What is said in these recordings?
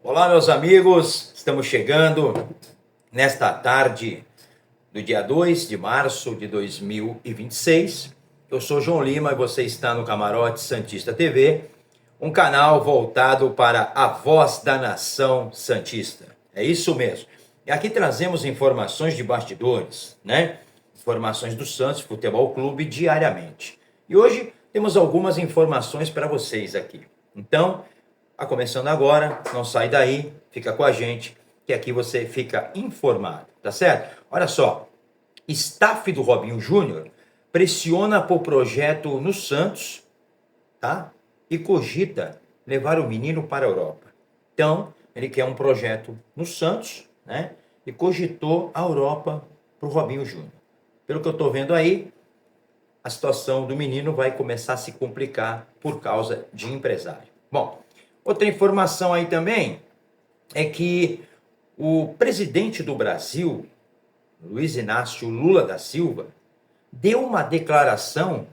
Olá, meus amigos, estamos chegando nesta tarde do dia 2 de março de 2026. Eu sou João Lima e você está no Camarote Santista TV, um canal voltado para a voz da nação santista. É isso mesmo. E aqui trazemos informações de bastidores, né? Informações do Santos Futebol Clube diariamente. E hoje temos algumas informações para vocês aqui. Então, começando agora, não sai daí, fica com a gente, que aqui você fica informado, tá certo? Olha só, staff do Robinho Júnior pressiona por projeto no Santos, tá? E cogita levar o menino para a Europa. Então, ele quer um projeto no Santos, né? E cogitou a Europa para o Robinho Júnior. Pelo que eu estou vendo aí, a situação do menino vai começar a se complicar por causa de empresário. Bom, outra informação aí também é que o presidente do Brasil, Luiz Inácio Lula da Silva, deu uma declaração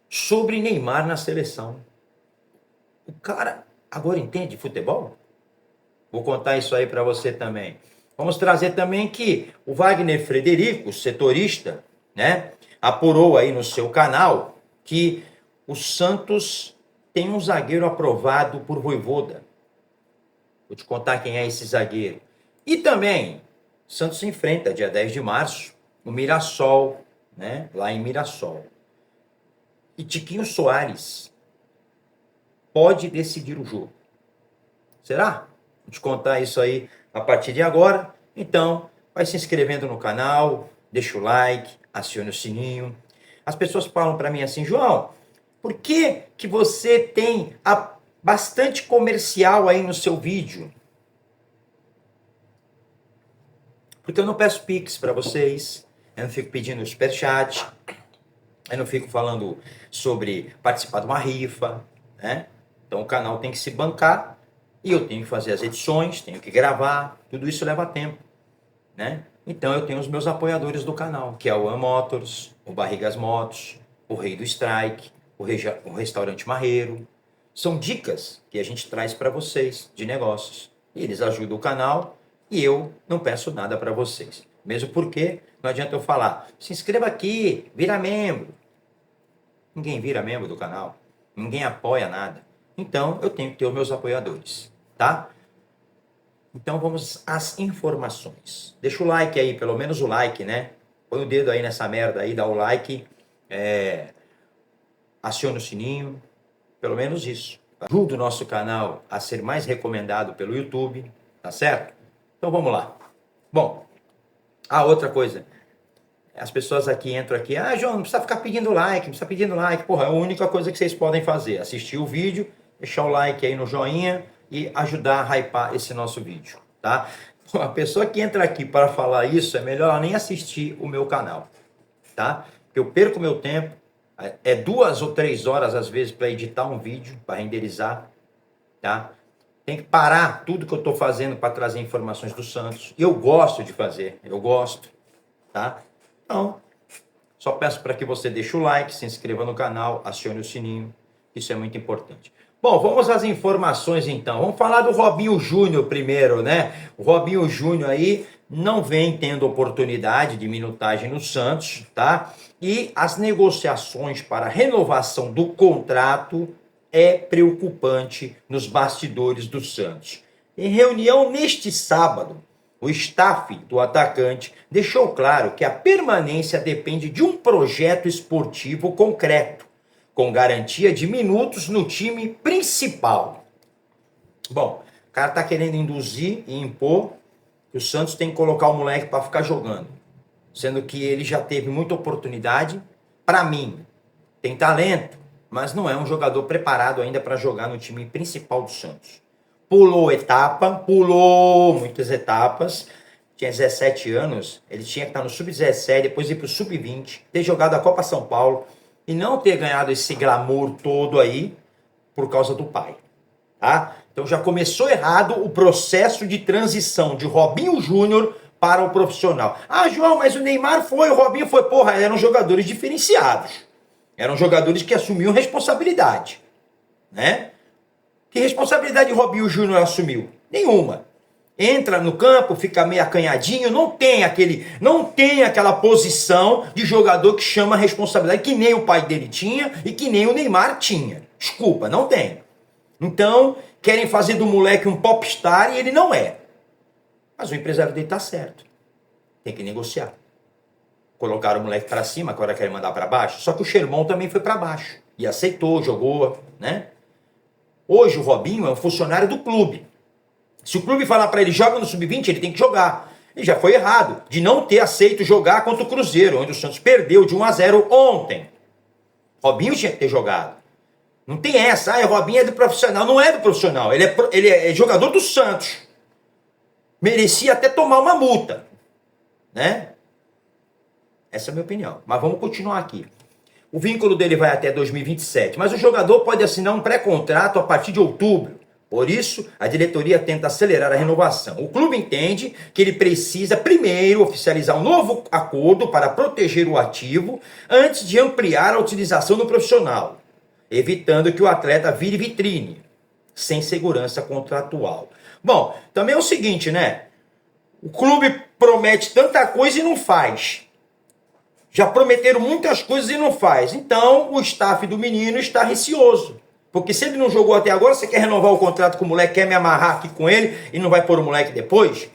sobre Neymar na seleção. O cara agora entende futebol? Vou contar isso aí para você também. Vamos trazer também que o Wagner Frederico, setorista, né, apurou aí no seu canal que o Santos tem um zagueiro aprovado por Vojvoda. Vou te contar quem é esse zagueiro. E também, o Santos enfrenta, dia 10 de março, o Mirassol, né? Lá em Mirassol. E Tiquinho Soares pode decidir o jogo. Será? Vou te contar isso aí a partir de agora. Então, vai se inscrevendo no canal, deixa o like, acione o sininho. As pessoas falam para mim assim, João, por que você tem bastante comercial aí no seu vídeo? Porque eu não peço Pix para vocês, eu não fico pedindo superchat, eu não fico falando sobre participar de uma rifa, né? Então o canal tem que se bancar e eu tenho que fazer as edições, tenho que gravar, tudo isso leva tempo, né? Então eu tenho os meus apoiadores do canal, que é o One Motors, o Barrigas Motos, o Rei do Strike, o Restaurante Marreiro. São dicas que a gente traz para vocês de negócios. E eles ajudam o canal e eu não peço nada para vocês. Mesmo porque não adianta eu falar, se inscreva aqui, vira membro. Ninguém vira membro do canal, ninguém apoia nada. Então eu tenho que ter os meus apoiadores, tá? Então vamos às informações. Deixa o like aí, pelo menos o like, né? Põe o dedo aí nessa merda aí, dá o like, aciona o sininho, pelo menos isso. Ajuda o nosso canal a ser mais recomendado pelo YouTube, tá certo? Então vamos lá. Bom, outra coisa. As pessoas aqui entram aqui, João, não precisa ficar pedindo like, não precisa pedindo like. Porra, é a única coisa que vocês podem fazer. Assistir o vídeo, deixar o like aí no joinha e ajudar a hypar esse nosso vídeo, tá? A pessoa que entra aqui para falar isso, é melhor nem assistir o meu canal, tá? Porque eu perco meu tempo, 2 ou 3 horas às vezes para editar um vídeo, para renderizar, tá? Tem que parar tudo que eu estou fazendo para trazer informações do Santos. E eu gosto de fazer, eu gosto, tá? Então, só peço para que você deixe o like, se inscreva no canal, acione o sininho, isso é muito importante. Bom, vamos às informações então. Vamos falar do Robinho Júnior primeiro, né? O Robinho Júnior aí não vem tendo oportunidade de minutagem no Santos, tá? E as negociações para renovação do contrato é preocupante nos bastidores do Santos. Em reunião neste sábado, o staff do atacante deixou claro que a permanência depende de um projeto esportivo concreto, com garantia de minutos no time principal. Bom, o cara tá querendo induzir e impor que o Santos tem que colocar o moleque para ficar jogando, sendo que ele já teve muita oportunidade. Para mim, tem talento, mas não é um jogador preparado ainda para jogar no time principal do Santos. Pulou muitas etapas, tinha 17 anos, ele tinha que estar no sub-17, depois ir para o sub-20, ter jogado a Copa São Paulo e não ter ganhado esse glamour todo aí por causa do pai, tá? Então já começou errado o processo de transição de Robinho Júnior para o profissional. João, mas o Neymar foi, o Robinho foi. Porra, eram jogadores diferenciados. Eram jogadores que assumiam responsabilidade, né? Que responsabilidade o Robinho Júnior assumiu? Nenhuma. Entra no campo, fica meio acanhadinho, não tem aquela posição de jogador que chama a responsabilidade, que nem o pai dele tinha e que nem o Neymar tinha. Desculpa, não tem. Então, querem fazer do moleque um popstar e ele não é. Mas o empresário dele tá certo. Tem que negociar. Colocaram o moleque para cima, agora querem mandar para baixo. Só que o Xermão também foi para baixo. E aceitou, jogou, né? Hoje o Robinho é um funcionário do clube. Se o clube falar para ele, joga no sub-20, ele tem que jogar. E já foi errado de não ter aceito jogar contra o Cruzeiro, onde o Santos perdeu de 1-0 ontem. Robinho tinha que ter jogado. Não tem essa, Robinho é do profissional. Não é do profissional, ele é jogador do Santos. Merecia até tomar uma multa, né? Essa é a minha opinião. Mas vamos continuar aqui. O vínculo dele vai até 2027, mas o jogador pode assinar um pré-contrato a partir de outubro. Por isso, a diretoria tenta acelerar a renovação. O clube entende que ele precisa primeiro oficializar um novo acordo para proteger o ativo antes de ampliar a utilização do profissional, evitando que o atleta vire vitrine, sem segurança contratual. Bom, também é o seguinte, né? O clube promete tanta coisa e não faz. Já prometeram muitas coisas e não faz. Então, o staff do menino está receoso. Porque se ele não jogou até agora, você quer renovar o contrato com o moleque, quer me amarrar aqui com ele e não vai pôr o moleque depois?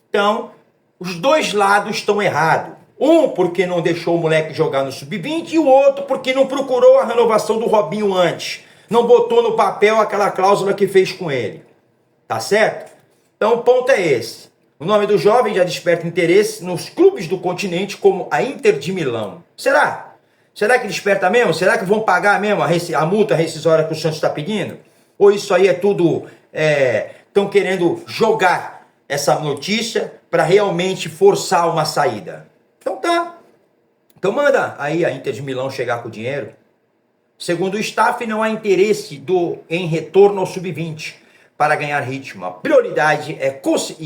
Então, os dois lados estão errados. Um porque não deixou o moleque jogar no sub-20 e o outro porque não procurou a renovação do Robinho antes. Não botou no papel aquela cláusula que fez com ele. Tá certo? Então o ponto é esse. O nome do jovem já desperta interesse nos clubes do continente como a Inter de Milão. Será? Será que desperta mesmo? Será que vão pagar mesmo a multa rescisória que o Santos está pedindo? Ou isso aí é tudo... Estão querendo jogar essa notícia para realmente forçar uma saída? Então tá. Então manda aí a Inter de Milão chegar com o dinheiro. Segundo o staff, não há interesse em retorno ao sub-20 para ganhar ritmo. A prioridade é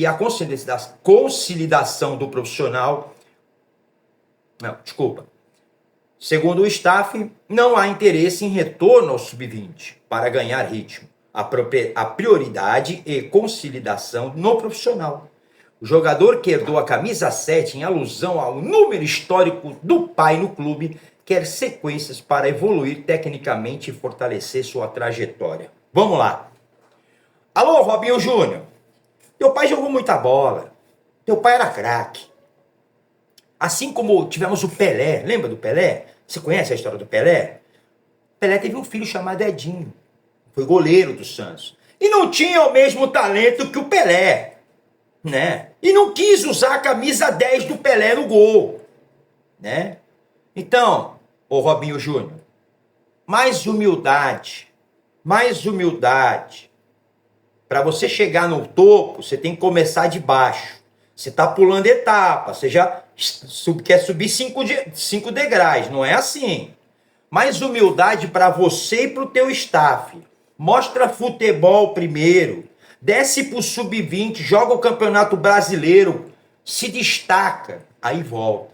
a consolidação do profissional. Não, desculpa. Segundo o staff, não há interesse em retorno ao sub-20 para ganhar ritmo. A prioridade é consolidação no profissional. O jogador que herdou a camisa 7 em alusão ao número histórico do pai no clube quer sequências para evoluir tecnicamente e fortalecer sua trajetória. Vamos lá. Alô, Robinho Júnior. Teu pai jogou muita bola. Teu pai era craque. Assim como tivemos o Pelé. Lembra do Pelé? Você conhece a história do Pelé? Pelé teve um filho chamado Edinho. Foi goleiro do Santos. E não tinha o mesmo talento que o Pelé, né? E não quis usar a camisa 10 do Pelé no gol, né? Então, ô Robinho Júnior, mais humildade. Para você chegar no topo, você tem que começar de baixo. Você está pulando etapa, você já quer subir 5 degraus, não é assim. Mais humildade para você e para o teu staff. Mostra futebol primeiro. Desce pro sub-20, joga o Campeonato Brasileiro, se destaca, aí volta.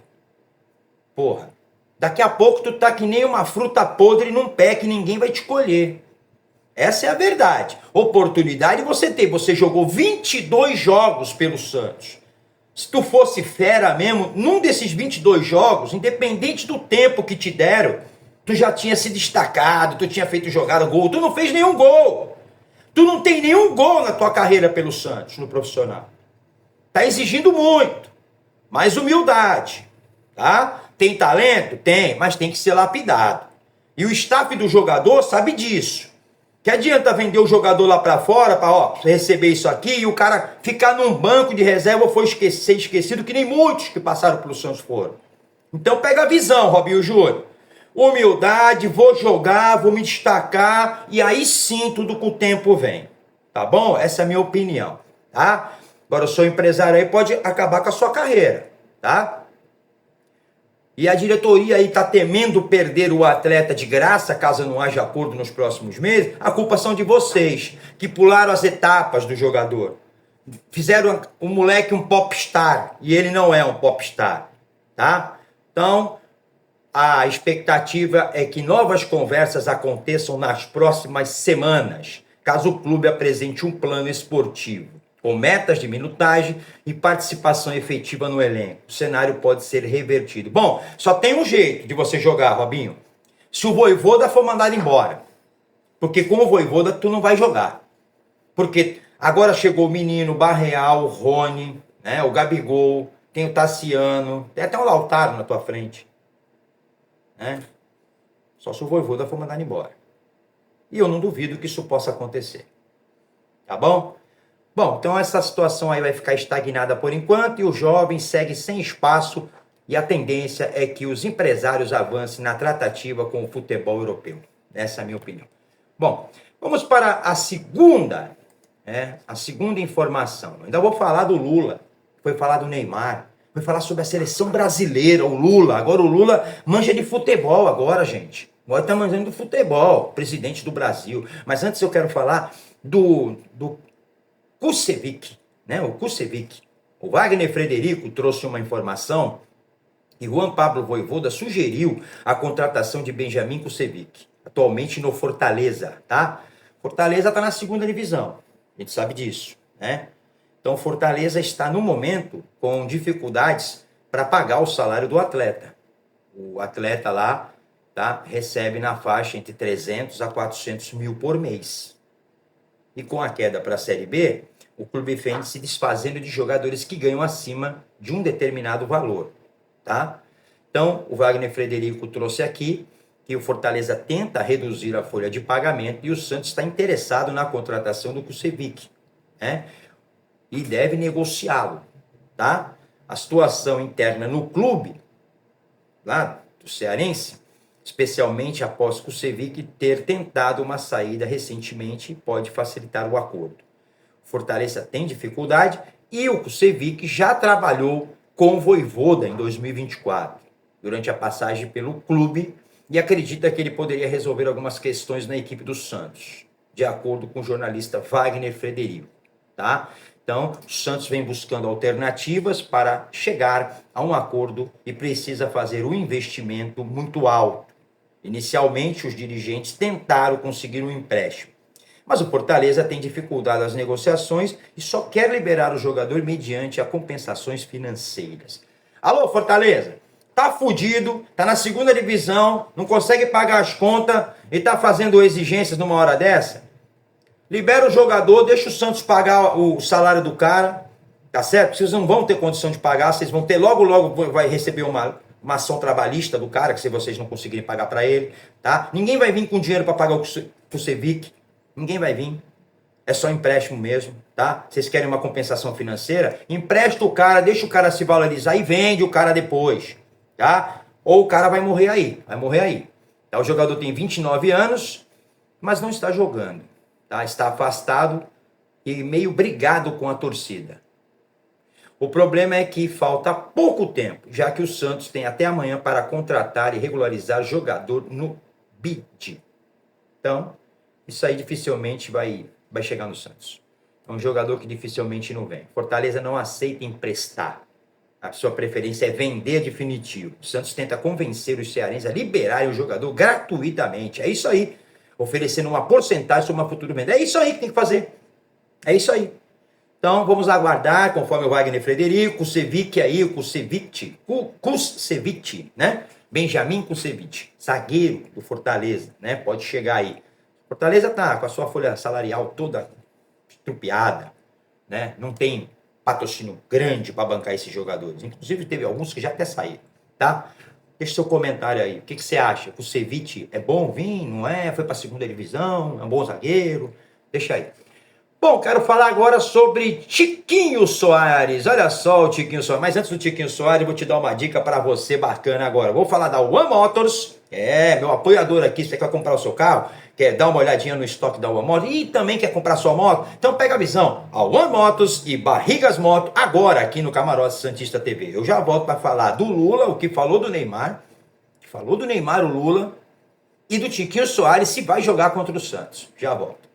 Porra, daqui a pouco tu tá que nem uma fruta podre num pé que ninguém vai te colher. Essa é a verdade. Oportunidade você tem. Você jogou 22 jogos pelo Santos. Se tu fosse fera mesmo, num desses 22 jogos, independente do tempo que te deram, tu já tinha se destacado, tu tinha feito jogada, gol. Tu não fez nenhum gol. Tu não tem nenhum gol na tua carreira pelo Santos, no profissional. Tá exigindo muito. Mais humildade, tá? Tem talento? Tem, mas tem que ser lapidado. E o staff do jogador sabe disso. Que adianta vender o jogador lá pra fora para receber isso aqui e o cara ficar num banco de reserva ou ser esquecido, que nem muitos que passaram pelo Santos foram. Então pega a visão, Robinho Júnior. Humildade, vou jogar, vou me destacar e aí sim tudo com o tempo vem. Tá bom? Essa é a minha opinião, tá? Agora o seu empresário aí pode acabar com a sua carreira, tá? E a diretoria aí tá temendo perder o atleta de graça, caso não haja acordo nos próximos meses. A culpa são de vocês, que pularam as etapas do jogador. Fizeram o moleque um popstar, e ele não é um popstar, tá? Então, a expectativa é que novas conversas aconteçam nas próximas semanas. caso o clube apresente um plano esportivo com metas de minutagem e participação efetiva no elenco. O cenário pode ser revertido. Bom, só tem um jeito de você jogar, Robinho. Se o Vojvoda for mandado embora. Porque com o Vojvoda tu não vai jogar. Porque agora chegou o menino, o Barreal, o Rony, né, o Gabigol, tem o Tassiano, tem até o Lautaro na tua frente. Né? Só se o Vojvoda for mandado embora. E eu não duvido que isso possa acontecer. Tá bom? Bom, então essa situação aí vai ficar estagnada por enquanto e o jovem segue sem espaço e a tendência é que os empresários avancem na tratativa com o futebol europeu. Essa é a minha opinião. Bom, vamos para a segunda informação. Eu ainda vou falar do Lula, foi falar do Neymar, foi falar sobre a seleção brasileira, o Lula. Agora o Lula manja de futebol agora, gente. Agora tá manjando do futebol, presidente do Brasil. Mas antes eu quero falar do Kušević, né? O Kušević. O Wagner Frederico trouxe uma informação e Juan Pablo Vojvoda sugeriu a contratação de Benjamin Kušević, atualmente no Fortaleza, tá? Fortaleza está na segunda divisão, a gente sabe disso, né? Então Fortaleza está no momento com dificuldades para pagar o salário do atleta. O atleta lá, tá, recebe na faixa entre 300 a 400 mil por mês. E com a queda para a Série B, o clube vem se desfazendo de jogadores que ganham acima de um determinado valor, tá? Então, o Wagner Frederico trouxe aqui que o Fortaleza tenta reduzir a folha de pagamento e o Santos está interessado na contratação do Kušević, né? E deve negociá-lo, tá? A situação interna no clube, lá do cearense, especialmente após Kušević ter tentado uma saída recentemente, pode facilitar o acordo. Fortaleza tem dificuldade e o Kušević já trabalhou com o Vojvoda em 2024, durante a passagem pelo clube, e acredita que ele poderia resolver algumas questões na equipe do Santos, de acordo com o jornalista Wagner Frederico, tá? Então, o Santos vem buscando alternativas para chegar a um acordo e precisa fazer um investimento muito alto. Inicialmente, os dirigentes tentaram conseguir um empréstimo, mas o Fortaleza tem dificuldade nas negociações e só quer liberar o jogador mediante a compensações financeiras. Alô, Fortaleza? Tá fudido, tá na segunda divisão, não consegue pagar as contas e tá fazendo exigências numa hora dessa? Libera o jogador, deixa o Santos pagar o salário do cara, tá certo? Vocês não vão ter condição de pagar, vocês vão ter logo vai receber uma ação trabalhista do cara, que se vocês não conseguirem pagar para ele, tá? Ninguém vai vir com dinheiro para pagar o Kušević, ninguém vai vir, é só empréstimo mesmo, tá? Vocês querem uma compensação financeira? Empresta o cara, deixa o cara se valorizar e vende o cara depois, tá? Ou o cara vai morrer aí. Tá? O jogador tem 29 anos, mas não está jogando, tá? Está afastado e meio brigado com a torcida. O problema é que falta pouco tempo, já que o Santos tem até amanhã para contratar e regularizar jogador no BID. Então, isso aí dificilmente vai chegar no Santos. É um jogador que dificilmente não vem. Fortaleza não aceita emprestar. A sua preferência é vender definitivo. O Santos tenta convencer os cearenses a liberarem o jogador gratuitamente. É isso aí. Oferecendo uma porcentagem sobre uma futura venda. É isso aí que tem que fazer. É isso aí. Então, vamos aguardar, conforme o Wagner Frederico, o Kušević, né? Benjamin Kušević, zagueiro do Fortaleza, né? Pode chegar aí. Fortaleza tá com a sua folha salarial toda estrupiada, né? Não tem patrocínio grande para bancar esses jogadores. Inclusive, teve alguns que já até saíram, tá? Deixa seu comentário aí. O que você acha? O Kušević é bom vir? Não é? Foi para a segunda divisão? É um bom zagueiro? Deixa aí. Bom, quero falar agora sobre Tiquinho Soares. Olha só o Tiquinho Soares. Mas antes do Tiquinho Soares, eu vou te dar uma dica para você bacana agora. Vou falar da One Motors. meu apoiador aqui. Você quer comprar o seu carro? Quer dar uma olhadinha no estoque da One Motors? E também quer comprar sua moto? Então pega a visão. A One Motors e Barrigas Moto agora aqui no Camarote Santista TV. Eu já volto para falar do Lula, o que falou do Neymar. O Lula. E do Tiquinho Soares se vai jogar contra o Santos. Já volto.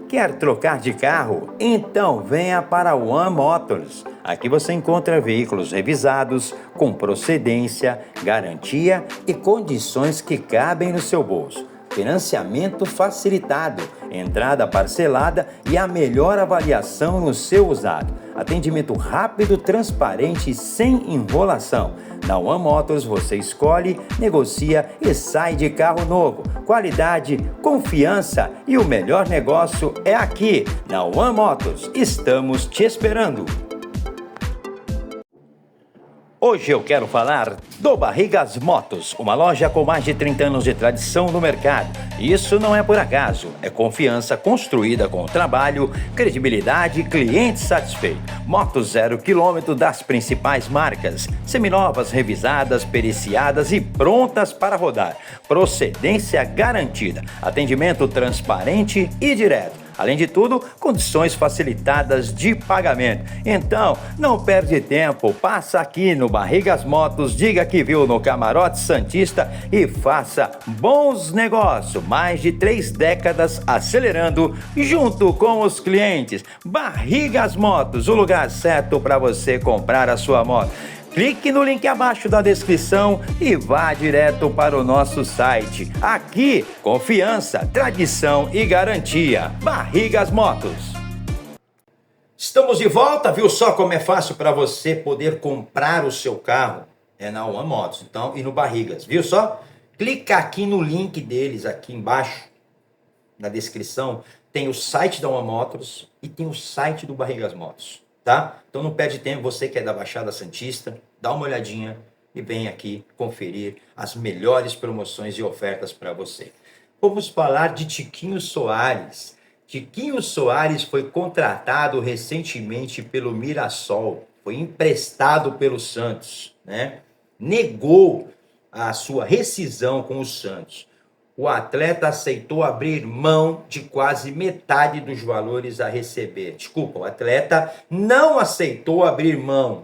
Quer trocar de carro? Então venha para a One Motors. Aqui você encontra veículos revisados, com procedência, garantia e condições que cabem no seu bolso. Financiamento facilitado entrada parcelada e a melhor avaliação no seu usado. Atendimento rápido, transparente e sem enrolação. Na One Motors você escolhe, negocia e sai de carro novo. Qualidade, confiança e o melhor negócio é aqui, na One Motors. Estamos te esperando. Hoje eu quero falar do Barrigas Motos, uma loja com mais de 30 anos de tradição no mercado. Isso não é por acaso, é confiança construída com trabalho, credibilidade e cliente satisfeito. Motos 0 km das principais marcas, seminovas, revisadas, periciadas e prontas para rodar. Procedência garantida, atendimento transparente e direto. Além de tudo, condições facilitadas de pagamento. Então, não perde tempo, passa aqui no Barrigas Motos, diga que viu no Camarote Santista e faça bons negócios. Mais de 3 décadas acelerando junto com os clientes. Barrigas Motos, o lugar certo para você comprar a sua moto. Clique no link abaixo da descrição e vá direto para o nosso site. Aqui, confiança, tradição e garantia. Barrigas Motos. Estamos de volta, viu só como é fácil para você poder comprar o seu carro? É na One Motos, então, e no Barrigas, viu só? Clica aqui no link deles, aqui embaixo, na descrição, tem o site da One Motos e tem o site do Barrigas Motos. Tá? Então não perde tempo, você que é da Baixada Santista, dá uma olhadinha e vem aqui conferir as melhores promoções e ofertas para você. Vamos falar de Tiquinho Soares. Tiquinho Soares foi contratado recentemente pelo Mirassol, foi emprestado pelo Santos, né? Negou a sua rescisão com o Santos. O atleta aceitou abrir mão de quase metade dos valores a receber. Desculpa, o atleta não aceitou abrir mão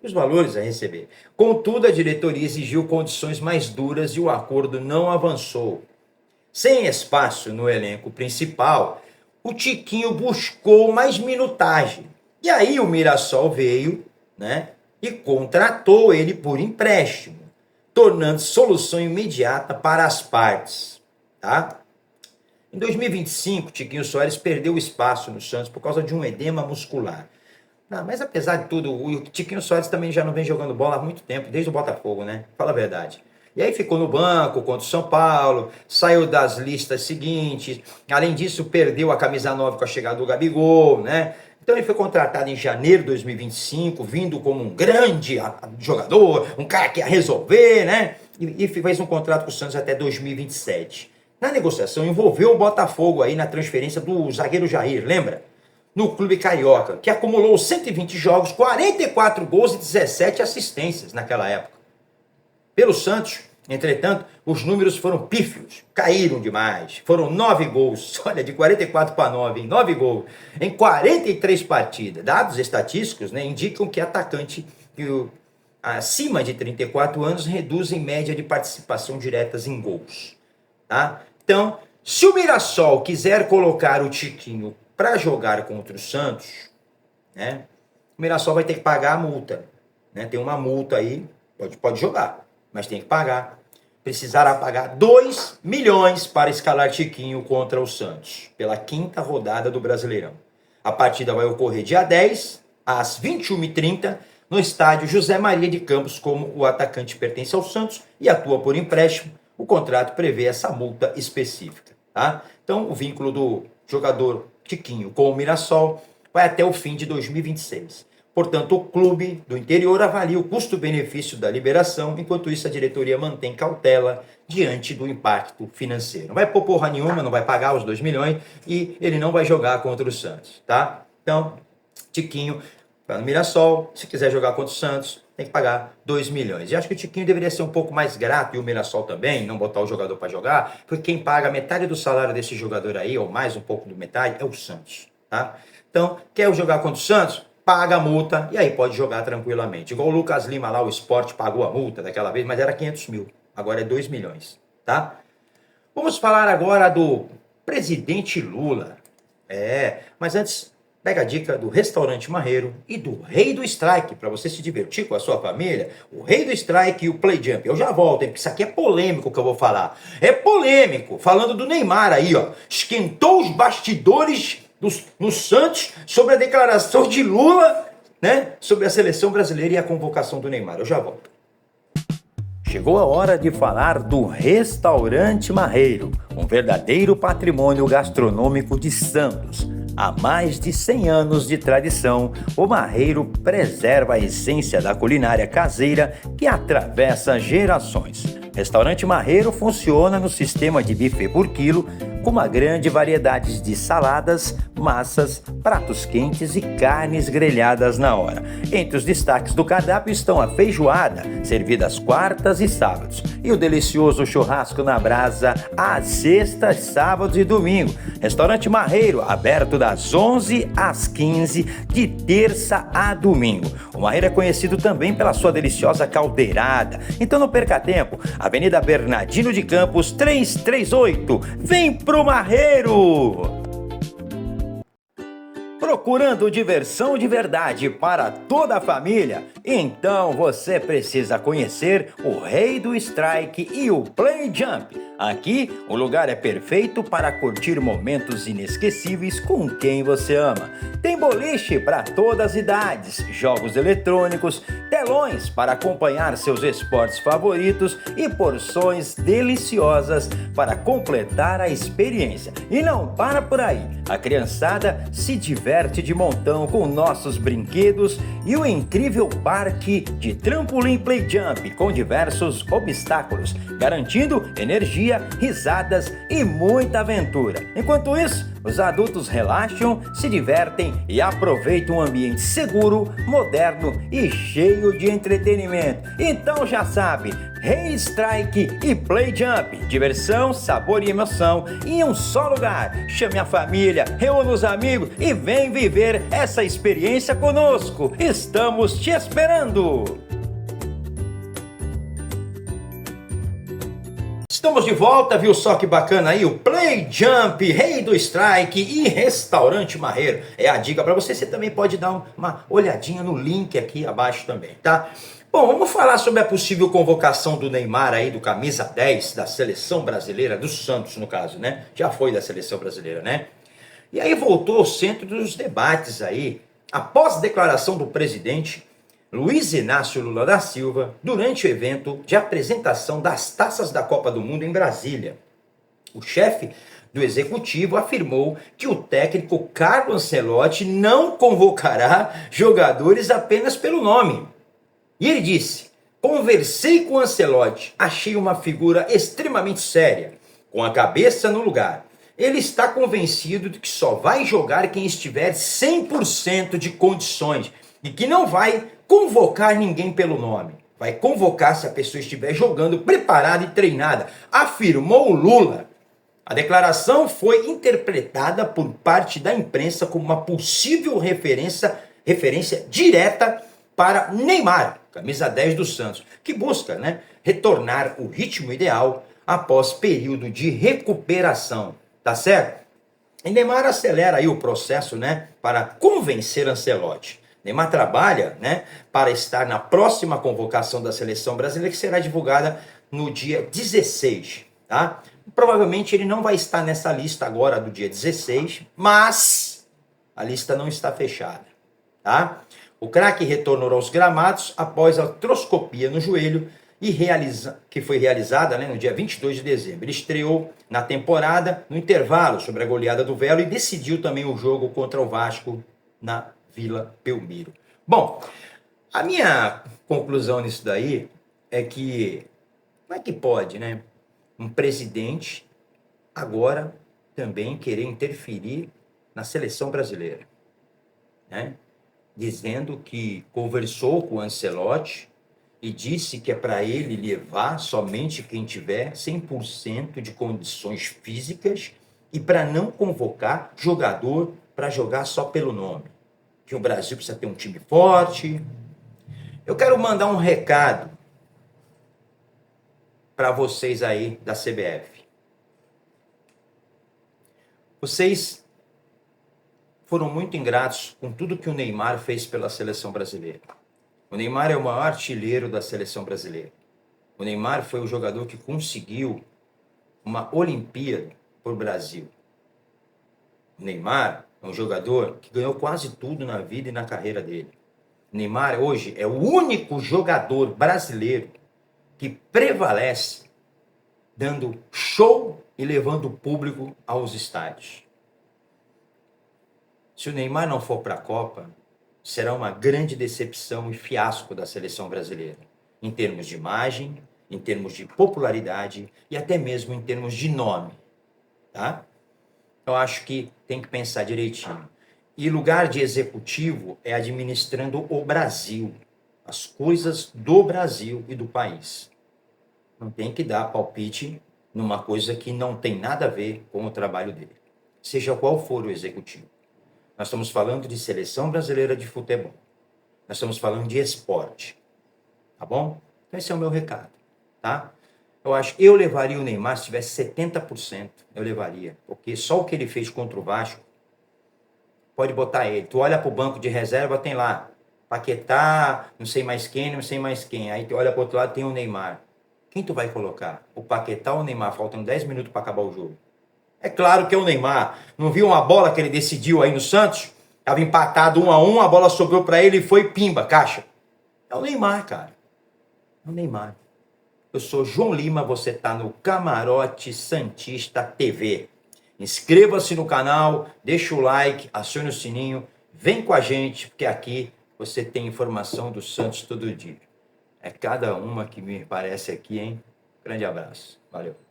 dos valores a receber. Contudo, a diretoria exigiu condições mais duras e o acordo não avançou. Sem espaço no elenco principal, o Tiquinho buscou mais minutagem. E aí o Mirassol veio, né, e contratou ele por empréstimo, tornando solução imediata para as partes, tá? Em 2025, Tiquinho Soares perdeu espaço no Santos por causa de um edema muscular. Mas apesar de tudo, o Tiquinho Soares também já não vem jogando bola há muito tempo, desde o Botafogo, né? Fala a verdade. E aí ficou no banco contra o São Paulo, saiu das listas seguintes, além disso perdeu a camisa 9 com a chegada do Gabigol, né? Então ele foi contratado em janeiro de 2025, vindo como um grande jogador, um cara que ia resolver, né? E fez um contrato com o Santos até 2027. Na negociação envolveu o Botafogo aí na transferência do zagueiro Jair, lembra? No clube carioca, que acumulou 120 jogos, 44 gols e 17 assistências naquela época. Pelo Santos, entretanto, os números foram pífios, caíram demais. Foram 9 gols, olha, de 44 para 9, em 9 gols, em 43 partidas. Dados estatísticos, né, indicam que atacante acima de 34 anos reduz em média de participação diretas em gols. Tá? Então, se o Mirassol quiser colocar o Tiquinho para jogar contra o Santos, né, o Mirassol vai ter que pagar a multa. Né? Tem uma multa aí, pode jogar, mas tem que pagar. Precisará pagar 2 milhões para escalar Tiquinho contra o Santos, pela 5ª rodada do Brasileirão. A partida vai ocorrer dia 10, às 21h30, no estádio José Maria de Campos. Como o atacante pertence ao Santos e atua por empréstimo, o contrato prevê essa multa específica. Tá? Então, o vínculo do jogador Tiquinho com o Mirassol vai até o fim de 2026. Portanto, o clube do interior avalia o custo-benefício da liberação, enquanto isso a diretoria mantém cautela diante do impacto financeiro. Não vai pôr porra nenhuma, não vai pagar os 2 milhões e ele não vai jogar contra o Santos, tá? Então, Tiquinho vai no Mirassol, se quiser jogar contra o Santos, tem que pagar 2 milhões. E acho que o Tiquinho deveria ser um pouco mais grato, e o Mirassol também, não botar o jogador para jogar, porque quem paga metade do salário desse jogador aí, ou mais um pouco do metade, é o Santos, tá? Então, quer jogar contra o Santos? Paga a multa e aí pode jogar tranquilamente. Igual o Lucas Lima lá, o Sport pagou a multa daquela vez, mas era 500 mil. Agora é 2 milhões, tá? Vamos falar agora do presidente Lula. Mas antes, pega a dica do Restaurante Marreiro e do Rei do Strike, para você se divertir com a sua família. O Rei do Strike e o Play Jump. Eu já volto, hein, porque isso aqui é polêmico que eu vou falar. É polêmico. Falando do Neymar aí, ó. Esquentou os bastidores no Santos sobre a declaração de Lula, né, sobre a seleção brasileira e a convocação do Neymar. Eu já volto. Chegou a hora de falar do Restaurante Marreiro, um verdadeiro patrimônio gastronômico de Santos. Há mais de 100 anos de tradição, o Marreiro preserva a essência da culinária caseira que atravessa gerações. Restaurante Marreiro funciona no sistema de buffet por quilo, com uma grande variedade de saladas, massas, pratos quentes e carnes grelhadas na hora. Entre os destaques do cardápio estão a feijoada, servida às quartas e sábados, e o delicioso churrasco na brasa às sextas, sábados e domingo. Restaurante Marreiro, aberto das 11 às 15, de terça a domingo. O Marreiro é conhecido também pela sua deliciosa caldeirada. Então não perca tempo, Avenida Bernardino de Campos, 338. Vem pro Marreiro! Procurando diversão de verdade para toda a família? Então você precisa conhecer o Rei do Strike e o Play Jump. Aqui, o lugar é perfeito para curtir momentos inesquecíveis com quem você ama. Tem boliche para todas as idades, jogos eletrônicos, telões para acompanhar seus esportes favoritos e porções deliciosas para completar a experiência. E não para por aí. A criançada se diverte de montão com nossos brinquedos e o incrível parque de trampolim play jump com diversos obstáculos, garantindo energia, risadas e muita aventura. Enquanto isso, os adultos relaxam, se divertem e aproveitam um ambiente seguro, moderno e cheio de entretenimento. Então já sabe, Rei Strike e Play Jump, diversão, sabor e emoção em um só lugar. Chame a família, reúna os amigos e vem viver essa experiência conosco. Estamos te esperando! Estamos de volta, viu só que bacana aí? O Play Jump, Rei do Strike e Restaurante Marreiro. É a dica para você. Você também pode dar uma olhadinha no link aqui abaixo também, tá? Bom, vamos falar sobre a possível convocação do Neymar aí, do camisa 10 da seleção brasileira, do Santos no caso, né? Já foi da seleção brasileira, né? E aí voltou ao centro dos debates aí, após a declaração do presidente Luiz Inácio Lula da Silva, durante o evento de apresentação das taças da Copa do Mundo em Brasília. O chefe do executivo afirmou que o técnico Carlo Ancelotti não convocará jogadores apenas pelo nome. E ele disse: conversei com o Ancelotti, achei uma figura extremamente séria, com a cabeça no lugar. Ele está convencido de que só vai jogar quem estiver 100% de condições e que não vai convocar ninguém pelo nome. Vai convocar se a pessoa estiver jogando preparada e treinada, afirmou o Lula. A declaração foi interpretada por parte da imprensa como uma possível referência direta para Neymar, camisa 10 do Santos, que busca, né, retornar o ritmo ideal após período de recuperação, tá certo? E Neymar acelera aí o processo, né, para convencer Ancelotti. Neymar trabalha, né, para estar na próxima convocação da seleção brasileira, que será divulgada no dia 16, tá? Provavelmente ele não vai estar nessa lista agora do dia 16, mas a lista não está fechada, tá? O craque retornou aos gramados após a artroscopia no joelho que foi realizada, né, no dia 22 de dezembro. Ele estreou na temporada no intervalo sobre a goleada do Velo e decidiu também o jogo contra o Vasco na Vila Belmiro. Bom, a minha conclusão nisso daí é que como é que pode, né, um presidente agora também querer interferir na seleção brasileira, né? Dizendo que conversou com o Ancelotti e disse que é para ele levar somente quem tiver 100% de condições físicas e para não convocar jogador para jogar só pelo nome. Que o Brasil precisa ter um time forte. Eu quero mandar um recado para vocês aí da CBF. Vocês foram muito ingratos com tudo que o Neymar fez pela seleção brasileira. O Neymar é o maior artilheiro da seleção brasileira. O Neymar foi o jogador que conseguiu uma Olimpíada para o Brasil. O Neymar é um jogador que ganhou quase tudo na vida e na carreira dele. O Neymar hoje é o único jogador brasileiro que prevalece dando show e levando o público aos estádios. Se o Neymar não for para a Copa, será uma grande decepção e fiasco da seleção brasileira, em termos de imagem, em termos de popularidade e até mesmo em termos de nome, tá? Eu acho que tem que pensar direitinho. E lugar de executivo é administrando o Brasil, as coisas do Brasil e do país. Não tem que dar palpite numa coisa que não tem nada a ver com o trabalho dele, seja qual for o executivo. Nós estamos falando de seleção brasileira de futebol. Nós estamos falando de esporte. Tá bom? Então esse é o meu recado, tá? Eu levaria o Neymar, se tivesse 70%, eu levaria. Porque só o que ele fez contra o Vasco, pode botar ele. Tu olha pro banco de reserva, tem lá Paquetá, não sei mais quem. Aí tu olha pro outro lado, tem o Neymar. Quem tu vai colocar? O Paquetá ou o Neymar? Faltando 10 minutos para acabar o jogo. É claro que é o Neymar. Não viu uma bola que ele decidiu aí no Santos? Tava empatado 1-1, a bola sobrou para ele e foi pimba, caixa. É o Neymar, cara. É o Neymar. Eu sou João Lima, você tá no Camarote Santista TV. Inscreva-se no canal, deixa o like, acione o sininho, vem com a gente, porque aqui você tem informação do Santos todo dia. É cada uma que me parece aqui, hein? Grande abraço. Valeu.